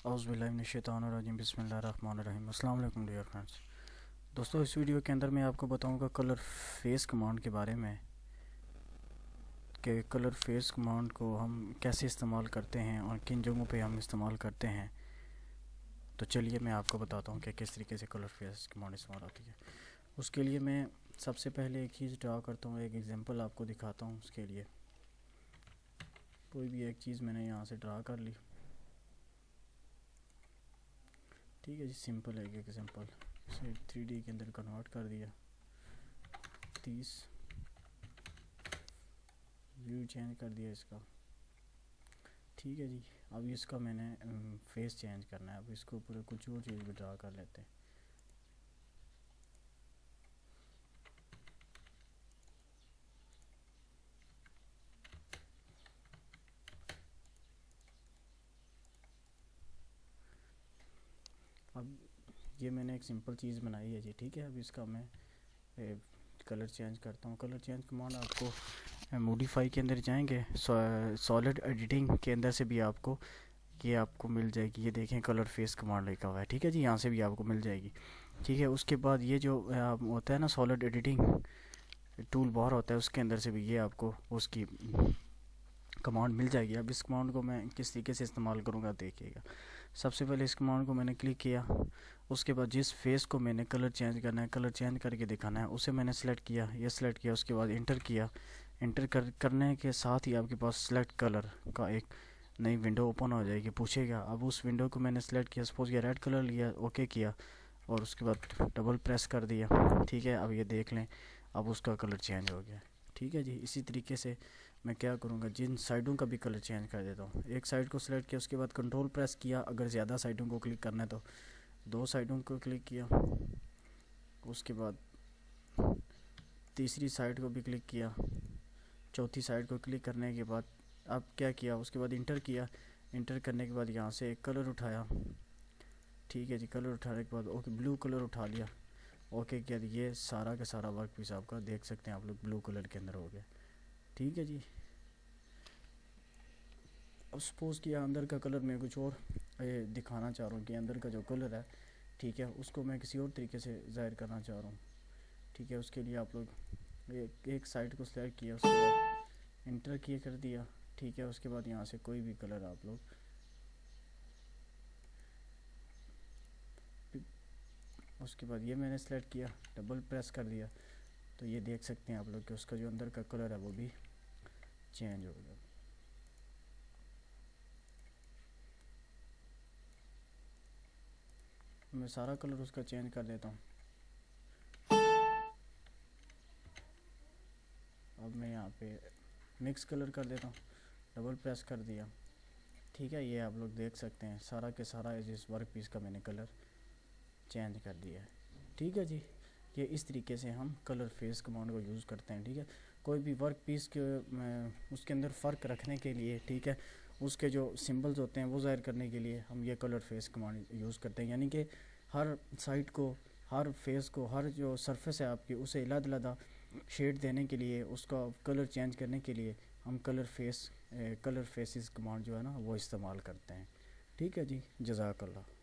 اعوذ باللہ من الشیطان الرجیم، بسم اللہ الرحمن الرحیم۔ السلام علیکم ڈیئر فرینڈس۔ دوستو، اس ویڈیو کے اندر میں آپ کو بتاؤں گا کلر فیس کمانڈ کے بارے میں کہ کلر فیس کمانڈ کو ہم کیسے استعمال کرتے ہیں اور کن جگہوں پہ ہم استعمال کرتے ہیں۔ تو چلیے میں آپ کو بتاتا ہوں کہ کس طریقے سے کلر فیس کمانڈ استعمال ہوتی ہے۔ اس کے لیے میں سب سے پہلے ایک چیز ڈرا کرتا ہوں، ایک ایگزامپل آپ کو دکھاتا ہوں۔ اس کے لیے کوئی بھی ایک چیز میں نے یہاں سے ڈرا کر لی، ٹھیک ہے جی، سمپل ہے ایک ایگزامپل۔ اسے 3D کے اندر کنورٹ کر دیا، 30 ویو چینج کر دیا اس کا، ٹھیک ہے جی۔ اب اس کا میں نے فیس چینج کرنا ہے، اب اس کو اوپر کچھ اور چیز بھی ڈرا کر لیتے ہیں۔ اب یہ میں نے ایک سمپل چیز بنائی ہے جی، ٹھیک ہے۔ اب اس کا میں کلر چینج کرتا ہوں۔ کلر چینج کمانڈ آپ کو موڈیفائی کے اندر جائیں گے، سالڈ ایڈیٹنگ کے اندر سے بھی آپ کو یہ آپ کو مل جائے گی۔ یہ دیکھیں کلر فیس کمانڈ لکھا ہوا ہے، ٹھیک ہے جی، یہاں سے بھی آپ کو مل جائے گی، ٹھیک ہے۔ اس کے بعد یہ جو ہوتا ہے نا سالڈ ایڈیٹنگ ٹول بار ہوتا ہے، اس کے اندر سے بھی یہ آپ کو اس کی کمانڈ مل جائے گی۔ اب اس کمانڈ کو میں کس طریقے سے استعمال کروں گا دیکھیے گا۔ سب سے پہلے اس کمانڈ کو میں نے کلک کیا، اس کے بعد جس فیس کو میں نے کلر چینج کرنا ہے، کلر چینج کر کے دکھانا ہے، اسے میں نے سلیکٹ کیا، یہ سلیکٹ کیا، اس کے بعد انٹر کیا۔ انٹر کرنے کے ساتھ ہی آپ کے پاس سلیکٹ کلر کا ایک نئی ونڈو اوپن ہو جائے گی، پوچھے گا۔ اب اس ونڈو کو میں نے سلیکٹ کیا، سپوز یہ ریڈ کلر لیا، اوکے کیا، اور اس کے بعد ڈبل پریس کر دیا، ٹھیک ہے۔ اب یہ دیکھ لیں، اب اس کا کلر چینج ہو گیا، ٹھیک ہے جی۔ اسی طریقے سے میں کیا کروں گا، جن سائڈوں کا بھی کلر چینج کر دیتا ہوں۔ ایک سائڈ کو سلیکٹ کیا، اس کے بعد کنٹرول پریس کیا، اگر زیادہ سائڈوں کو کلک کرنا ہے تو 2 سائڈوں کو کلک کیا، اس کے بعد تیسری سائڈ کو بھی کلک کیا، چوتھی سائڈ کو کلک کرنے کے بعد اب کیا کیا، اس کے بعد انٹر کیا۔ انٹر کرنے کے بعد یہاں سے ایک کلر اٹھایا، ٹھیک ہے جی۔ کلر اٹھانے کے بعد اوکے بلو کلر اٹھا لیا، اوکے کیا۔ یہ سارا کا سارا ورک پیس آپ کا دیکھ سکتے ہیں آپ لوگ بلو کلر کے اندر ہو گیا، ٹھیک ہے جی۔ اب سپوز کیا اندر کا کلر میں کچھ اور دکھانا چاہ رہا ہوں کہ اندر کا جو کلر ہے، ٹھیک ہے، اس کو میں کسی اور طریقے سے ظاہر کرنا چاہ رہا ہوں، ٹھیک ہے۔ اس کے لیے آپ لوگ ایک سائڈ کو سلیکٹ کیا، اس کے بعد انٹر کیا کر دیا، ٹھیک ہے۔ اس کے بعد یہاں سے کوئی بھی کلر آپ لوگ اس کے بعد یہ میں نے سلیکٹ کیا، ڈبل پریس کر دیا، تو یہ دیکھ سکتے ہیں آپ لوگ کہ اس کا جو اندر کا کلر ہے وہ بھی چینج ہو گیا۔ میں سارا کلر اس کا چینج کر دیتا ہوں۔ اب میں یہاں پہ مکس کلر کر دیتا ہوں، ڈبل پریس کر دیا، ٹھیک ہے۔ یہ آپ لوگ دیکھ سکتے ہیں سارا کے سارا اس ورک پیس کا میں نے کلر چینج کر دیا ہے، ٹھیک ہے جی۔ یہ اس طریقے سے ہم کلر فیس کمانڈ کو یوز کرتے ہیں، ٹھیک ہے۔ کوئی بھی ورک پیس کے اس کے اندر فرق رکھنے کے لیے، ٹھیک ہے، اس کے جو سمبلز ہوتے ہیں وہ ظاہر کرنے کے لیے ہم یہ کلر فیس کمانڈ یوز کرتے ہیں۔ یعنی کہ ہر سائٹ کو، ہر فیس کو، ہر جو سرفیس ہے آپ کی، اسے علیحدہ علیحدہ شیڈ دینے کے لیے، اس کا کلر چینج کرنے کے لیے ہم کلر فیسز کمانڈ جو ہے نا وہ استعمال کرتے ہیں، ٹھیک ہے جی۔ جزاک اللہ۔